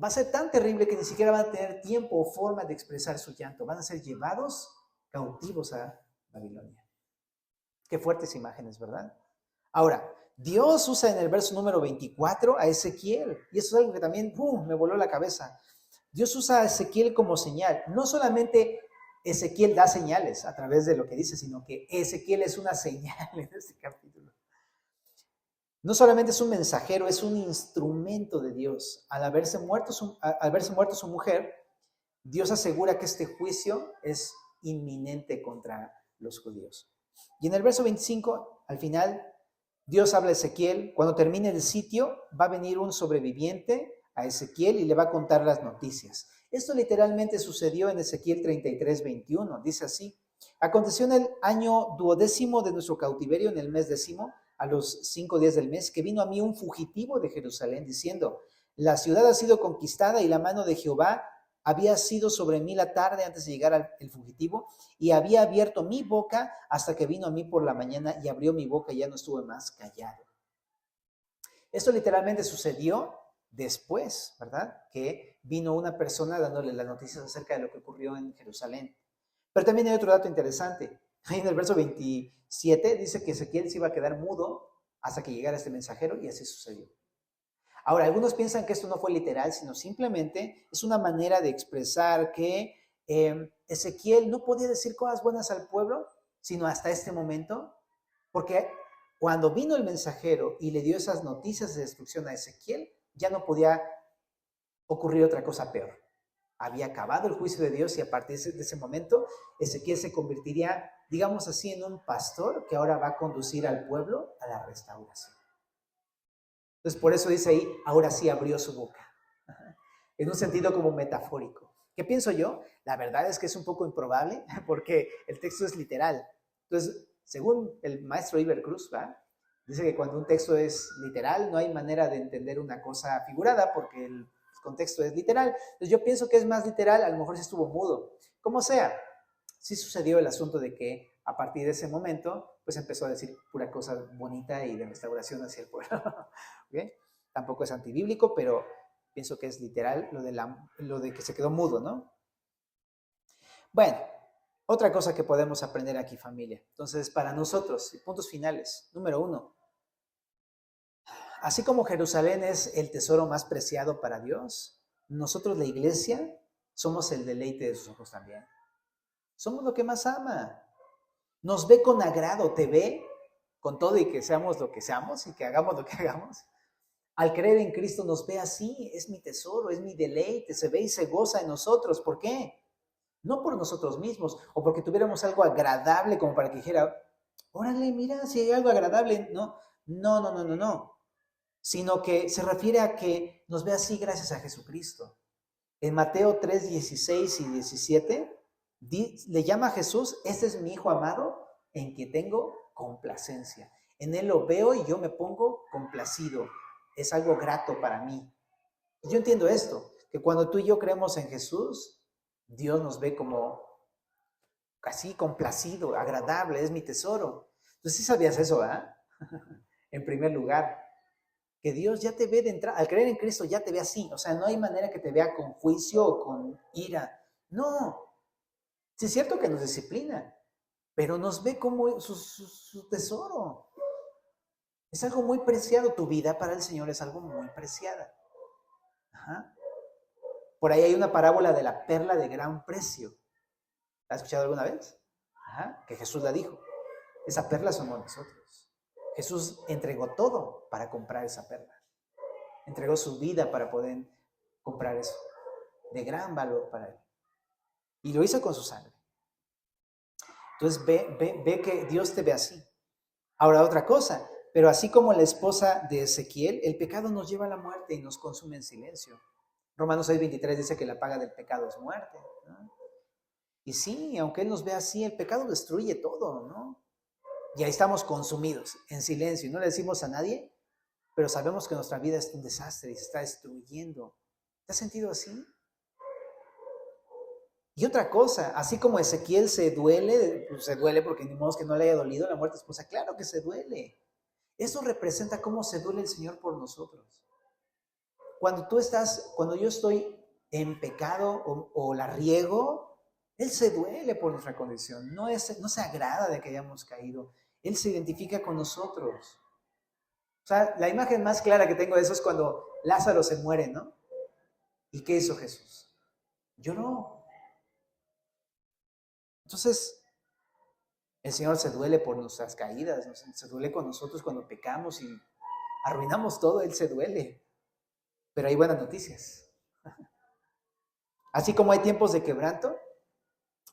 Va a ser tan terrible que ni siquiera van a tener tiempo o forma de expresar su llanto. Van a ser llevados cautivos a Babilonia. Qué fuertes imágenes, ¿verdad? Ahora, Dios usa en el verso número 24 a Ezequiel, y eso es algo que también me voló la cabeza. Dios usa a Ezequiel como señal. No solamente Ezequiel da señales a través de lo que dice, sino que Ezequiel es una señal en este capítulo. No solamente es un mensajero, es un instrumento de Dios. Al verse muerto su mujer, Dios asegura que este juicio es inminente contra los judíos. Y en el verso 25, al final, Dios habla a Ezequiel. Cuando termine el sitio, va a venir un sobreviviente a Ezequiel y le va a contar las noticias. Esto literalmente sucedió en Ezequiel 33:21. Dice así: aconteció en el año 12º de nuestro cautiverio, en el mes 10º, a los 5 días del mes, que vino a mí un fugitivo de Jerusalén, diciendo: la ciudad ha sido conquistada y la mano de Jehová había sido sobre mí la tarde antes de llegar el fugitivo, y había abierto mi boca hasta que vino a mí por la mañana y abrió mi boca y ya no estuve más callado. Esto literalmente sucedió después, ¿verdad? Que vino una persona dándole las noticias acerca de lo que ocurrió en Jerusalén. Pero también hay otro dato interesante. Ahí en el verso 27 dice que Ezequiel se iba a quedar mudo hasta que llegara este mensajero y así sucedió. Ahora, algunos piensan que esto no fue literal, sino simplemente es una manera de expresar que Ezequiel no podía decir cosas buenas al pueblo, sino hasta este momento, porque cuando vino el mensajero y le dio esas noticias de destrucción a Ezequiel, ya no podía ocurrir otra cosa peor. Había acabado el juicio de Dios y a partir de ese momento, Ezequiel se convertiría, digamos así, en un pastor que ahora va a conducir al pueblo a la restauración. Entonces, por eso dice ahí, ahora sí abrió su boca. En un sentido como metafórico. ¿Qué pienso yo? La verdad es que es un poco improbable porque el texto es literal. Entonces, según el maestro Iber Cruz, ¿va? Dice que cuando un texto es literal, no hay manera de entender una cosa figurada porque el contexto es literal. Entonces, yo pienso que es más literal, a lo mejor sí estuvo mudo. Como sea, sí sucedió el asunto de que a partir de ese momento, pues empezó a decir pura cosa bonita y de restauración hacia el pueblo. ¿Okay? Tampoco es antibíblico, pero pienso que es literal lo de que se quedó mudo, ¿no? Bueno, otra cosa que podemos aprender aquí, familia. Entonces, para nosotros, puntos finales. Número 1. Así como Jerusalén es el tesoro más preciado para Dios, nosotros, la iglesia, somos el deleite de sus ojos también. Somos lo que más ama. Nos ve con agrado, te ve con todo y que seamos lo que seamos y que hagamos lo que hagamos. Al creer en Cristo nos ve así, es mi tesoro, es mi deleite, se ve y se goza en nosotros. ¿Por qué? No por nosotros mismos o porque tuviéramos algo agradable como para que dijera, órale, mira, si hay algo agradable. No, no, no, no, no, no. Sino que se refiere a que nos ve así gracias a Jesucristo. En Mateo 3, 16 y 17, le llama a Jesús, este es mi Hijo amado en que tengo complacencia. En él lo veo y yo me pongo complacido. Es algo grato para mí. Yo entiendo esto, que cuando tú y yo creemos en Jesús, Dios nos ve como así complacido, agradable, es mi tesoro. Entonces sí sabías eso, ¿verdad? En primer lugar, que Dios ya te ve de entrada, al creer en Cristo ya te ve así, o sea, no hay manera que te vea con juicio o con ira. No, sí es cierto que nos disciplina, pero nos ve como su tesoro. Es algo muy preciado, tu vida para el Señor es algo muy preciada. Ajá. Por ahí hay una parábola de la perla de gran precio. ¿La has escuchado alguna vez? Ajá. Que Jesús la dijo. Esa perla somos nosotros. Jesús entregó todo para comprar esa perla. Entregó su vida para poder comprar eso. De gran valor para él. Y lo hizo con su sangre. Entonces ve que Dios te ve así. Ahora otra cosa, pero así como la esposa de Ezequiel, el pecado nos lleva a la muerte y nos consume en silencio. Romanos 6:23 dice que la paga del pecado es muerte, ¿no? Y sí, aunque Él nos ve así, el pecado destruye todo, ¿no? Y ahí estamos consumidos, en silencio, y no le decimos a nadie, pero sabemos que nuestra vida es un desastre y se está destruyendo. ¿Te has sentido así? Y otra cosa, así como Ezequiel se duele, pues se duele porque ni modo que no le haya dolido la muerte de su esposa, claro que se duele. Eso representa cómo se duele el Señor por nosotros. Cuando yo estoy en pecado o la riego, Él se duele por nuestra condición, no se agrada de que hayamos caído, Él se identifica con nosotros. O sea, la imagen más clara que tengo de eso es cuando Lázaro se muere, ¿no? ¿Y qué hizo Jesús? Lloró. Entonces, el Señor se duele por nuestras caídas, se duele con nosotros cuando pecamos y arruinamos todo, Él se duele. Pero hay buenas noticias. Así como hay tiempos de quebranto,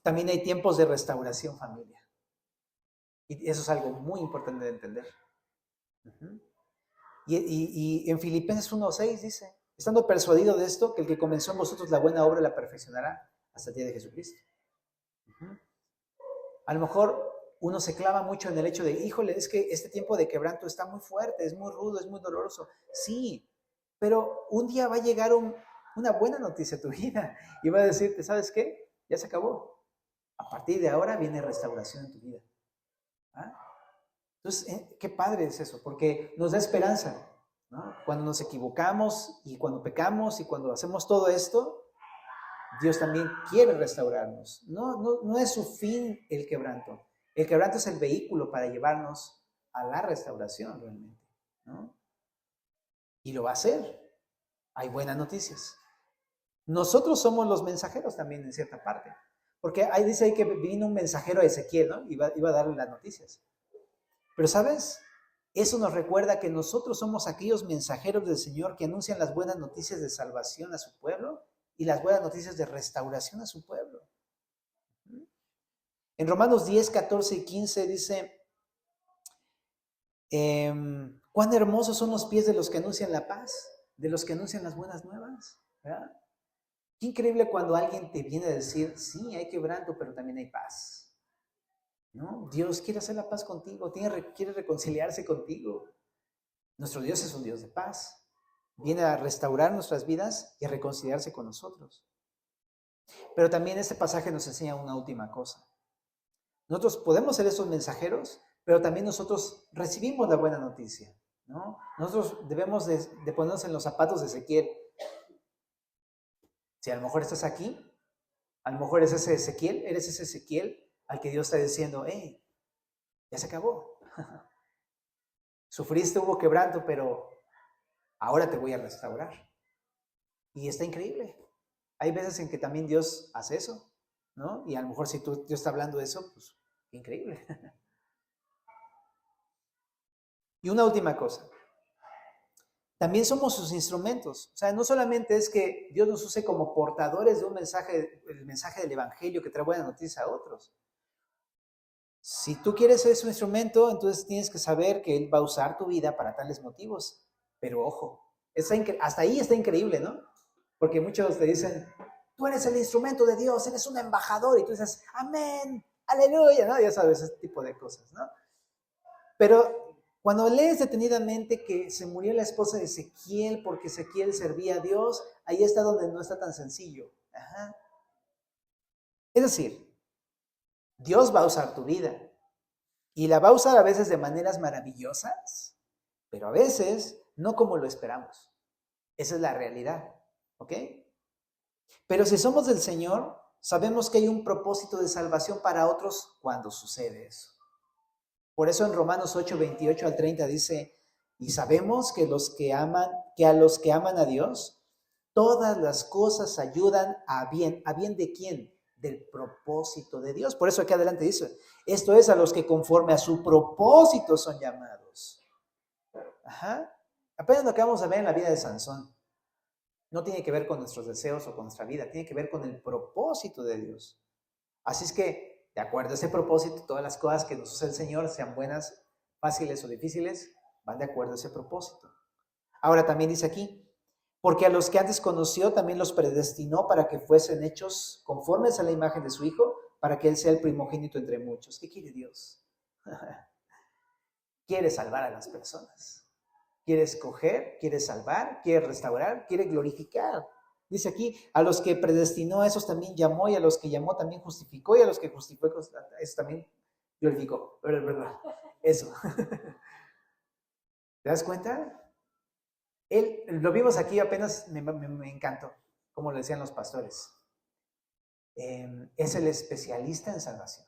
también hay tiempos de restauración, familia. Y eso es algo muy importante de entender. Y en Filipenses 1:6 dice, estando persuadido de esto, que el que comenzó en vosotros la buena obra la perfeccionará hasta el día de Jesucristo. A lo mejor uno se clava mucho en el hecho de, híjole, es que este tiempo de quebranto está muy fuerte, es muy rudo, es muy doloroso. Sí, pero un día va a llegar una buena noticia a tu vida y va a decirte, ¿sabes qué? Ya se acabó. A partir de ahora viene restauración en tu vida. ¿Ah? Entonces, qué padre es eso, porque nos da esperanza. ¿no? Cuando nos equivocamos y cuando pecamos y cuando hacemos todo esto, Dios también quiere restaurarnos. No es su fin el quebranto. El quebranto es el vehículo para llevarnos a la restauración realmente, ¿no? Y lo va a hacer. Hay buenas noticias. Nosotros somos los mensajeros también en cierta parte. Porque ahí dice ahí que vino un mensajero a Ezequiel, ¿no? Iba a darle las noticias. Pero ¿sabes? Eso nos recuerda que nosotros somos aquellos mensajeros del Señor que anuncian las buenas noticias de salvación a su pueblo y las buenas noticias de restauración a su pueblo. En Romanos 10, 14 y 15 dice, cuán hermosos son los pies de los que anuncian la paz, de los que anuncian las buenas nuevas, ¿verdad? Qué increíble cuando alguien te viene a decir, sí, hay quebranto, pero también hay paz, ¿no? Dios quiere hacer la paz contigo, quiere reconciliarse contigo. Nuestro Dios es un Dios de paz. Viene a restaurar nuestras vidas y a reconciliarse con nosotros. Pero también este pasaje nos enseña una última cosa. Nosotros podemos ser esos mensajeros, pero también nosotros recibimos la buena noticia, ¿no? Nosotros debemos de ponernos en los zapatos de Ezequiel. Si a lo mejor estás aquí, a lo mejor eres ese Ezequiel al que Dios está diciendo, hey, ya se acabó. Sufriste, hubo quebranto, pero ahora te voy a restaurar. Y está increíble. Hay veces en que también Dios hace eso, ¿no? Y a lo mejor si Dios está hablando de eso, pues increíble. Y una última cosa. También somos sus instrumentos. O sea, no solamente es que Dios nos use como portadores de un mensaje, el mensaje del evangelio que trae buena noticia a otros. Si tú quieres ser su instrumento, entonces tienes que saber que Él va a usar tu vida para tales motivos. Pero ojo, hasta ahí está increíble, ¿no? Porque muchos te dicen, tú eres el instrumento de Dios, eres un embajador, y tú dices, amén, aleluya, ¿no? Ya sabes, ese tipo de cosas, ¿no? Pero cuando lees detenidamente que se murió la esposa de Ezequiel porque Ezequiel servía a Dios, ahí está donde no está tan sencillo. Ajá. Es decir, Dios va a usar tu vida y la va a usar a veces de maneras maravillosas, pero a veces no como lo esperamos. Esa es la realidad, ¿ok? Pero si somos del Señor, sabemos que hay un propósito de salvación para otros cuando sucede eso. Por eso en Romanos 8, 28 al 30 dice, y sabemos que a los que aman a Dios, todas las cosas ayudan a bien. ¿A bien de quién? Del propósito de Dios. Por eso aquí adelante dice, esto es a los que conforme a su propósito son llamados. Ajá. Apenas lo que vamos a ver en la vida de Sansón. No tiene que ver con nuestros deseos o con nuestra vida, tiene que ver con el propósito de Dios. Así es que, de acuerdo a ese propósito, todas las cosas que nos usa el Señor, sean buenas, fáciles o difíciles, van de acuerdo a ese propósito. Ahora también dice aquí, porque a los que antes conoció también los predestinó para que fuesen hechos conformes a la imagen de su Hijo, para que Él sea el primogénito entre muchos. ¿Qué quiere Dios? Quiere salvar a las personas. Quiere escoger, quiere salvar, quiere restaurar, quiere glorificar. Dice aquí, a los que predestinó, a esos también llamó, y a los que llamó también justificó, y a los que justificó, eso también glorificó. Eso. ¿Te das cuenta? Lo vimos aquí, apenas me encantó, como lo decían los pastores. Es el especialista en salvación.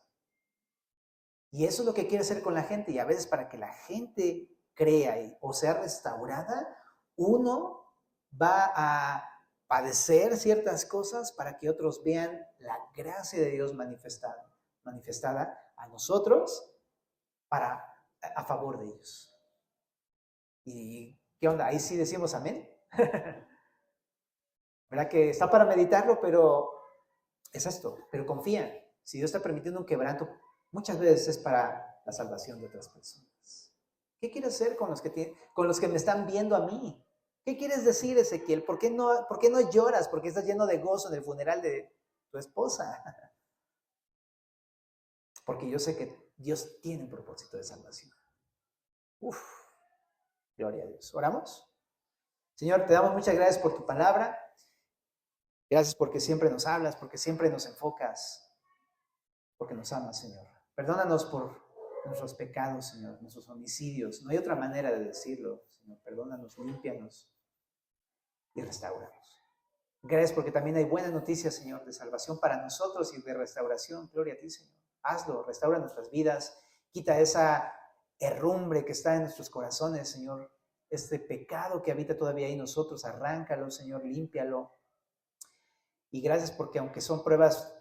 Y eso es lo que quiere hacer con la gente, y a veces para que la gente crea o sea restaurada, uno va a padecer ciertas cosas para que otros vean la gracia de Dios manifestada a nosotros a favor de ellos. ¿Y qué onda? Ahí sí decimos amén. ¿Verdad que está para meditarlo? Pero es esto, pero confía. Si Dios está permitiendo un quebranto, muchas veces es para la salvación de otras personas. ¿Qué quieres hacer con los que me están viendo a mí? ¿Qué quieres decir, Ezequiel? ¿Por qué no lloras? ¿Por qué estás lleno de gozo en el funeral de tu esposa? Porque yo sé que Dios tiene un propósito de salvación. Uf, gloria a Dios. ¿Oramos? Señor, te damos muchas gracias por tu palabra. Gracias porque siempre nos hablas, porque siempre nos enfocas, porque nos amas, Señor. Perdónanos por nuestros pecados, Señor, nuestros homicidios. No hay otra manera de decirlo, Señor. Señor. Perdónanos, límpianos y restauranos. Gracias porque también hay buenas noticias, Señor, de salvación para nosotros y de restauración. Gloria a ti, Señor. Hazlo, restaura nuestras vidas, quita esa herrumbre que está en nuestros corazones, Señor. Este pecado que habita todavía ahí en nosotros, arráncalo, Señor, límpialo. Y gracias porque aunque son pruebas,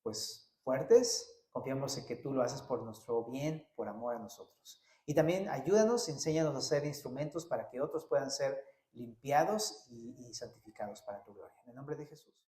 pues, fuertes, confiamos en que tú lo haces por nuestro bien, por amor a nosotros. Y también ayúdanos, enséñanos a ser instrumentos para que otros puedan ser limpiados y santificados para tu gloria. En el nombre de Jesús.